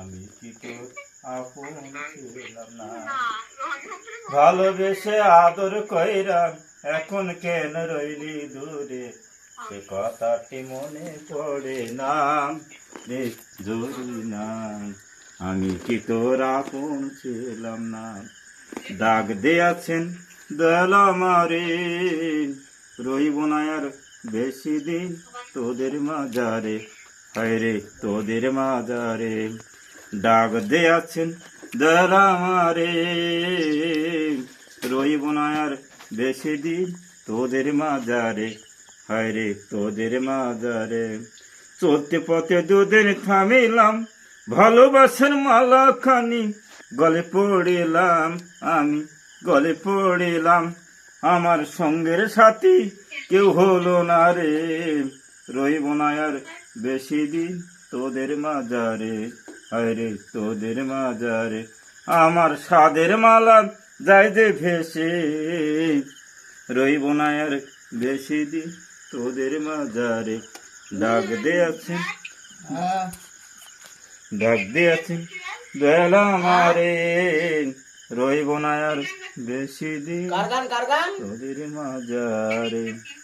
আমি কি তোর আপন ছিলাম না। ভালোবেসে আদর কইরা এখন কেন রইলি দূরে, সে কথাটি মনে পড়ে না রে জরুরি না। আমি কি তোর আপন ছিলাম না। দাগ দিয়াছেন দয়াল আমারে, রইব না আর বেশি দিন তোদের মাজারে, হায়রে তোদের মাজারে। দাগ দিয়াছেন দয়াল আমারে, রইব না আর বেশি দিন তোদের মাজারে, হায়রে তোদের মাজারে। চলতে পথে দুদিন থামিলাম, ভালোবাসার মালা খানি গলে পড়িলাম, আমি গলে পড়িলাম। আমার সঙ্গের সাথী কেউ হলো না রে, রইব না আর বেশি দিন তোদের মাজারে, হায়রে তোদের মাজারে। আমার সাদের মালা যায় যে ভেসে, রইব না আর বেশি দিন তোদের মাজারে। ডাক দিয়েছেন ডাক দিয়েছেন দয়াল আমারে, রইব না আর বেশি দিন তোদের মাজারে।